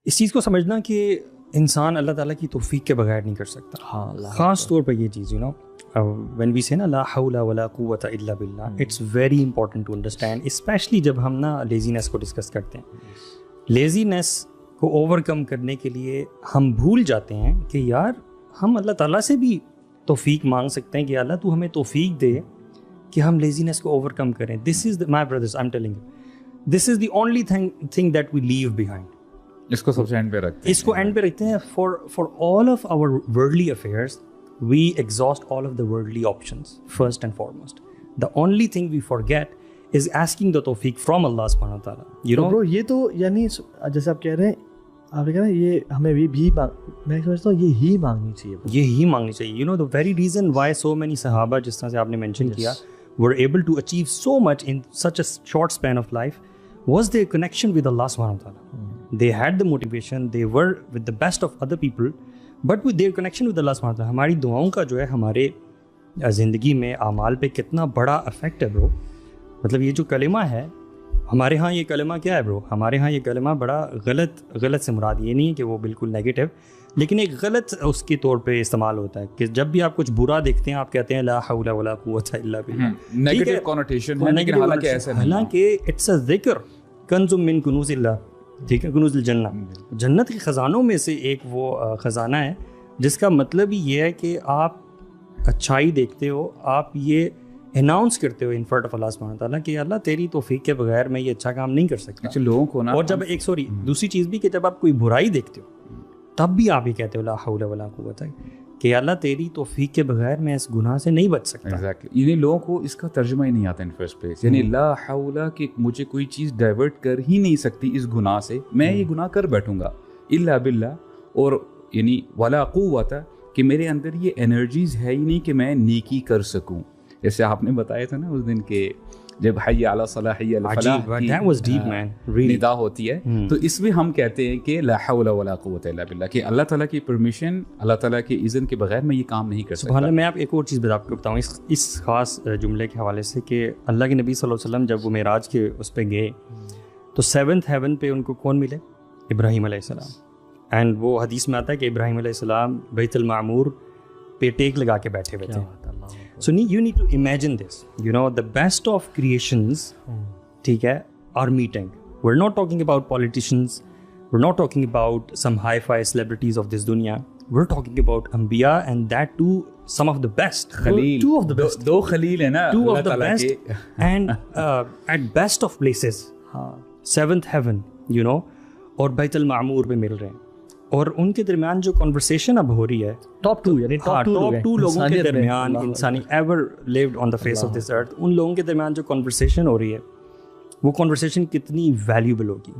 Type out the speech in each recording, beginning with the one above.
اس چیز کو سمجھنا کہ انسان اللہ تعالیٰ کی توفیق کے بغیر نہیں کر سکتا. ہاں خاص طور پر یہ چیز when we say نا لا حول ولا قوة الا باللہ, it's very important to understand, especially جب ہم نا لیزینس کو ڈسکس کرتے ہیں. لیزینس کو اوور کم کرنے کے لیے ہم بھول جاتے ہیں کہ یار ہم اللہ تعالیٰ سے بھی توفیق مانگ سکتے ہیں کہ اللہ تو ہمیں توفیق دے کہ ہم لیزینس کو اوور کم کریں. This is my brothers, I'm telling you, this is the only thing that we leave behind. اس کو سب سے اینڈ پہ رکھتے ہیں, اس کو اینڈ پہ رکھتے ہیں. for all of our worldly affairs we exhaust all of the worldly options first and foremost. The only thing we forget is asking the tawfiq from Allah subhanahu wa ta'ala. You know, bro, یہ تو یعنی جیسے آپ کہہ رہے ہیں, آپ نے کہا نا یہ ہمیں بھی میں سمجھتا ہوں یہی مانگنی چاہیے, یہی مانگنی چاہیے. You know, the very reason why so many صحابہ, جس طرح سے آپ نے مینشن کیا, were able to achieve so much in such a short span of life was their connection with Allah subhanahu wa ta'ala. They had the motivation, they were with the best of other people, but with their connection with Allah subhanahu wa ta'ala. ہماری دعاؤں کا جو ہے ہمارے زندگی میں اعمال پہ کتنا بڑا افیکٹ ہے برو. مطلب یہ جو کلمہ ہے ہمارے ہاں, یہ کلمہ کیا ہے برو, ہمارے ہاں یہ کلمہ بڑا غلط سے مراد یہ نہیں ہے کہ وہ بالکل نیگیٹو, لیکن ایک غلط اس کے طور پہ استعمال ہوتا ہے کہ جب بھی آپ کچھ برا دیکھتے ہیں آپ کہتے ہیں لا حول ولا قوۃ الا باللہ. نیگیٹو کنوٹیشن ہے, لیکن حالانکہ ایسا نہیں, حالانکہ اٹس اے ذکر کنز من کنوز اللہ, ٹھیک ہے, کنوز الجنہ, جنت کے خزانوں میں سے ایک وہ خزانہ ہے جس کا مطلب ہی یہ ہے کہ آپ اچھائی دیکھتے ہو, آپ یہ اناؤنس کرتے ہو ان فرنٹ آف اللہ سبحانہ و تعالیٰ کہ اللہ تیری توفیق کے بغیر میں یہ اچھا کام نہیں کر سکتا. لوگوں کو نا, اور جب دوسری چیز بھی کہ جب آپ کوئی برائی دیکھتے ہو تب بھی آپ یہ کہتے ہو لا حول ولا قوت, کہ اللہ تیری توفیق کے بغیر میں اس گناہ سے نہیں بچ سکتا. ایگزیکٹلی, یعنی لوگوں کو اس کا ترجمہ ہی نہیں آتا ان فرسٹ پلیس. یعنی لا حول کہ مجھے کوئی چیز ڈائیورٹ کر ہی نہیں سکتی اس گناہ سے, میں یہ گناہ کر بیٹھوں گا, الا باللہ, اور یعنی ولا قوت کہ میرے اندر یہ انرجیز ہے ہی نہیں کہ میں نیکی کر سکوں. جیسے آپ نے بتایا تھا نا اس دن کے جب حی علی الصلاح حی علی الفلاح ندا ہوتی ہے, تو اس میں ہم کہتے ہیں کہ لا حول ولا قوت الا باللہ, کہ اللہ تعالیٰ کی پرمیشن, اللہ تعالیٰ کے اذن کے بغیر میں یہ کام نہیں کر سکتا. سبحان اللہ. میں آپ ایک اور چیز آپ کو بتاؤں اس خاص جملے کے حوالے سے کہ اللہ کے نبی صلی اللہ علیہ وسلم جب وہ معراج کے اس پہ گئے تو 7th ہیون پہ ان کو کون ملے؟ ابراہیم علیہ السلام. اینڈ وہ حدیث میں آتا ہے کہ ابراہیم علیہ السلام بیت المعمور پہ ٹیک لگا کے بیٹھے ہوئے تھے. So you need to imagine this. You know, the best of creations, ٹھیک ہے, are meeting. We're not talking about politicians. We're not talking about some hi-fi celebrities of this dunya. We're talking about Anbiya, and that too, some of the best. Khalil. Two of the best. دو خلیل ہیں نا. Two of the best. And at best of places. 7th heaven, you know, اور بیت المعمور پہ مل رہے ہیں. اور ان کے درمیان جو کنورسیشن اب ہو رہی ہے, ٹاپ ٹو لوگوں کے درمیان, انسانی ever lived on the face of this earth, ان لوگوں کے درمیان جو کنورسیشن ہو رہی ہے وہ کنورسیشن کتنی ویلیوبل ہوگی.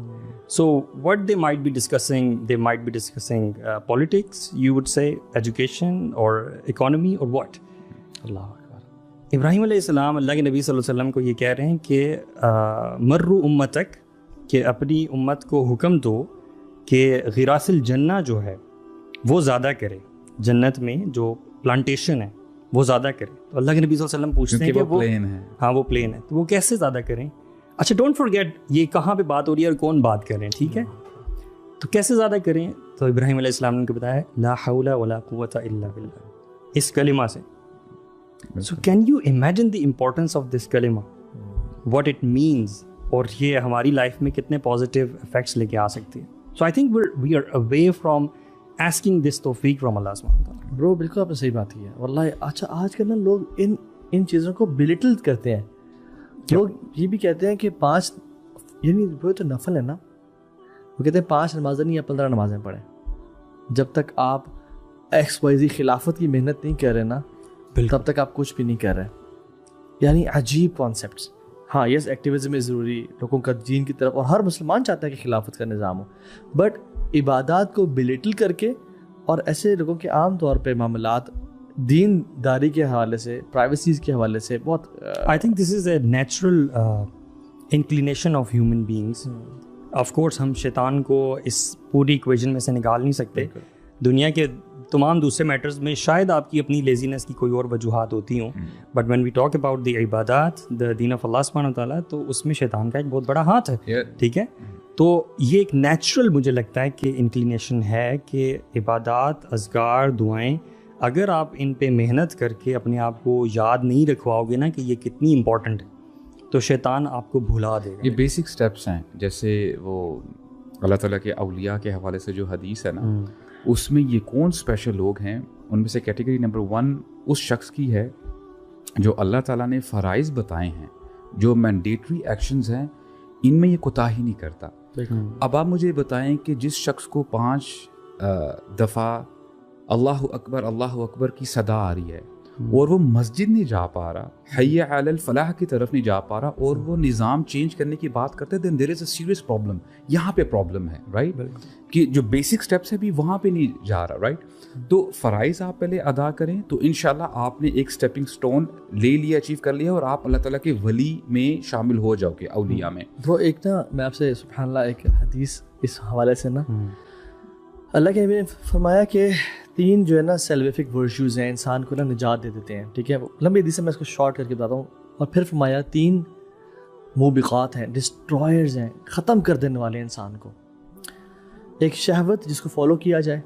So what they might be discussing politics, you would say education اور اکانومی اور واٹ. اللہ اکبر. ابراہیم علیہ السلام اللہ کے نبی صلی اللہ علیہ وسلم کو یہ کہہ رہے ہیں کہ مرو امتک, کہ اپنی امت کو حکم دو کہ غراس الجنہ جو ہے وہ زیادہ کرے, جنت میں جو پلانٹیشن ہے وہ زیادہ کرے. تو اللہ کے نبی صلی اللہ علیہ وسلم پوچھتے ہیں کہ وہ پلین ہے, ہاں وہ پلین ہے, تو وہ کیسے زیادہ کریں. اچھا ڈونٹ فرگیٹ یہ کہاں پہ بات ہو رہی ہے اور کون بات کر رہے ہیں, ٹھیک ہے, تو کیسے زیادہ کریں. تو ابراہیم علیہ السلام نے ان کو بتایا لا حول ولا قوت الا باللہ, اس کلمہ سے. So can you imagine the importance of this کلمہ, واٹ اٹ مینز, اور یہ ہماری لائف میں کتنے پازیٹیو افیکٹس لے کے آ سکتی ہے. So I think we are away from asking this tawfiq from Allah subhanahu wa ta'ala. Bro, بالکل آپ نے صحیح بات کی ہے واللہ. اچھا آج کل نا لوگ ان چیزوں کو بلیٹل کرتے ہیں. لوگ یہ بھی کہتے ہیں کہ 5 یعنی وہ تو نفل ہے نا, وہ کہتے ہیں 5 نمازیں نہیں یا 15 نمازیں پڑھیں. جب تک آپ XYZ خلافت کی محنت نہیں کر رہے نا, تب تک آپ کچھ بھی نہیں کر رہے. یعنی عجیب کانسیپٹس. ہاں یس ایکٹیویزم ہے ضروری, لوگوں کا دین کی طرف, اور ہر مسلمان چاہتا ہے کہ خلافت کا نظام ہو, بٹ عبادات کو بلیٹل کر کے اور ایسے لوگوں کے عام طور پہ معاملات دین داری کے حوالے سے, پرائیویسیز کے حوالے سے بہت, I think this is a natural inclination of human beings. Of course ہم شیطان کو اس پوری ایکویژن میں سے نکال نہیں سکتے. دنیا کے تمام دوسرے میٹرز میں شاید آپ کی اپنی لیزینس کی کوئی اور وجوہات ہوتی ہوں, but when we talk about the عبادات, دا دین آف اللہ سبحانہ و تعالیٰ, تو اس میں شیطان کا ایک بہت بڑا ہاتھ ہے, ٹھیک ہے. تو یہ ایک نیچرل مجھے لگتا ہے کہ انکلینیشن ہے کہ عبادات، اذکار، دعائیں اگر آپ ان پہ محنت کر کے اپنے آپ کو یاد نہیں رکھواؤ گے نا کہ یہ کتنی امپورٹنٹ ہے، تو شیطان آپ کو بھلا دے گا. یہ بیسک سٹیپس ہیں. جیسے وہ اللہ تعالیٰ کے اولیاء کے حوالے سے جو حدیث ہے نا، اس میں یہ کون اسپیشل لوگ ہیں، ان میں سے کیٹیگری نمبر 1 اس شخص کی ہے جو اللہ تعالیٰ نے فرائض بتائے ہیں، جو مینڈیٹری ایکشنز ہیں، ان میں یہ کوتاہی نہیں کرتا. اب آپ مجھے بتائیں کہ جس شخص کو 5 دفعہ اللہ اکبر کی صدا آ رہی ہے اور وہ مسجد نہیں جا پا رہا، حی علی الفلاح کی طرف نہیں جا پا رہا، اور وہ نظام چینج کرنے کی بات کرتے ہیں، دین دیر از اے سیریس پرابلم. یہاں پہ پرابلم ہے، رائٹ، کہ جو بیسک سٹیپس ہے بھی وہاں پہ نہیں جا رہا، رائٹ. تو فرائض آپ پہلے ادا کریں تو انشاءاللہ آپ نے ایک اسٹیپنگ سٹون لے لیا، اچیو کر لیا، اور آپ اللہ تعالیٰ کے ولی میں شامل ہو جاؤ گے، اولیاء میں. وہ ایک نا میں آپ سے سبحان اللہ ایک حدیث اس حوالے سے نا، اللہ کے نبی نے فرمایا کہ 3 جو ہے نا سیلویفک ورچوز ہیں، انسان کو نا نجات دے دیتے ہیں. ٹھیک ہے، لمبی حدیث ہے، میں اس کو شارٹ کر کے بتاتا ہوں. اور پھر فرمایا 3 موبقات ہیں، ڈسٹرائرز ہیں، ختم کر دینے والے انسان کو. ایک شہوت جس کو فالو کیا جائے،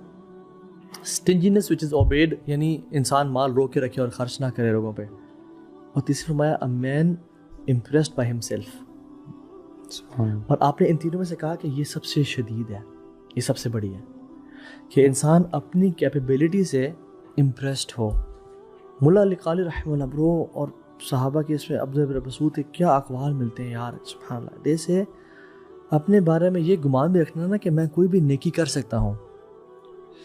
اسٹنجینس وچ از اوبیڈ، یعنی انسان مال روک کے رکھے اور خرچ نہ کرے لوگوں پہ. اور تیسری فرمایا اے مین امپریسڈ بائی ہم سیلف. اور آپ نے ان تینوں میں سے کہا کہ یہ سب سے شدید ہے، یہ سب سے بڑی ہے کہ انسان اپنی کیپیبلٹی سے امپریسڈ ہو. ملا علی قاری رحمہ اللہ برو اور صحابہ کے اس میں عبد رسول کے کیا اقوال ملتے ہیں یار، سبحان اللہ. جیسے اپنے بارے میں یہ گمان بھی رکھنا نا کہ میں کوئی بھی نیکی کر سکتا ہوں،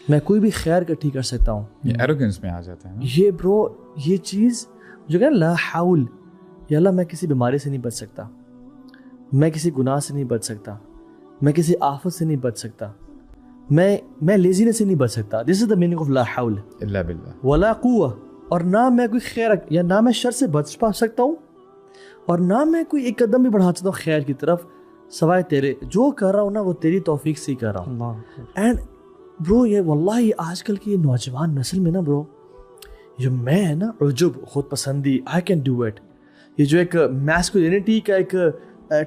میں کوئی بھی خیر کٹھی کر سکتا ہوں، یہ ایروگنس میں آ جاتا ہے. یہ برو یہ چیز جو کہ لا حول، یا اللہ میں کسی بیماری سے نہیں بچ سکتا، میں کسی گناہ سے نہیں بچ سکتا، میں کسی آفت سے نہیں بچ سکتا، میں لیزینس سے نہیں بچ سکتا. دس از دا میننگ آف لا حول الا باللہ ولا قوہ. اور نہ میں کوئی خیر یا نہ میں شر سے بچ پا سکتا ہوں، اور نہ میں کوئی ایک قدم بھی بڑھا سکتا ہوں خیر کی طرف سوائے تیرے. جو کر رہا ہوں نا وہ تیری توفیق سے ہی کر رہا ہوں. اینڈ برو یہ واللہ یہ آج کل کی نوجوان نسل میں نا برو، جو میں ہے نا عجب، خود پسندی، آئی کین ڈو اٹ، یہ جو ایک میسکولینٹی کا ایک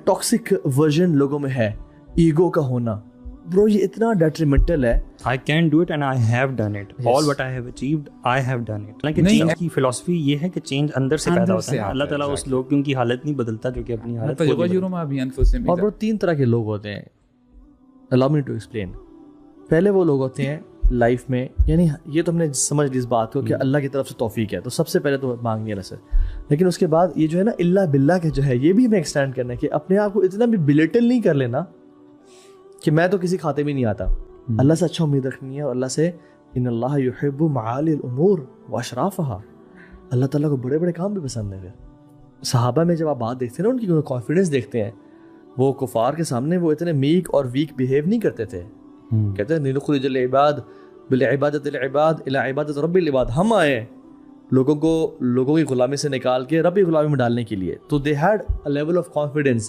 ٹاکسک ورژن لوگوں میں ہے، ایگو کا ہونا، برو یہ اتنا ڈیٹریمنٹل ہے. I can do it and I have done it. All what I have achieved, I have done it. لیکن چینج کی فلسفی یہ ہے کہ چینج اندر سے پیدا ہوتا ہے. اللہ تعالیٰ اس لوگوں کی حالت نہیں بدلتا جو کہ اپنی حالت. اور برو 3 طرح کے لوگ ہوتے ہیں. allow me to explain. پہلے وہ لوگ ہوتے ہیں لائف میں، یعنی یہ تو ہم نے سمجھ لی اس بات کو کہ اللہ کی طرف سے توفیق ہے، تو سب سے پہلے تو مانگنی اللہ سے. لیکن اس کے بعد یہ جو ہے نا اللہ باللہ کے جو ہے، یہ بھی ہمیں ایکسٹینڈ کرنا ہے کہ اپنے آپ کو اتنا بھی بلیٹل نہیں کر لینا کہ میں تو کسی کھاتے میں نہیں آتا. اللہ سے اچھا امید رکھنی ہے، اور اللہ سے ان اللہ یحب معالی الامور واشرافها. اللہ تعالیٰ کو بڑے بڑے کام بھی پسند ہیں. پھر صحابہ میں جب آپ بات دیکھتے ہیں نا، ان کی کانفیڈنس دیکھتے ہیں، وہ کفار کے سامنے وہ اتنے میک اور ویک بیہیو نہیں کرتے تھے. کہتے ہیں لنخرج العباد بالعبادت العباد الى عبادت رب العباد. ہم آئے لوگوں کی غلامی سے نکال کے رب کی غلامی میں ڈالنے کے لیے. تو they had a level of confidence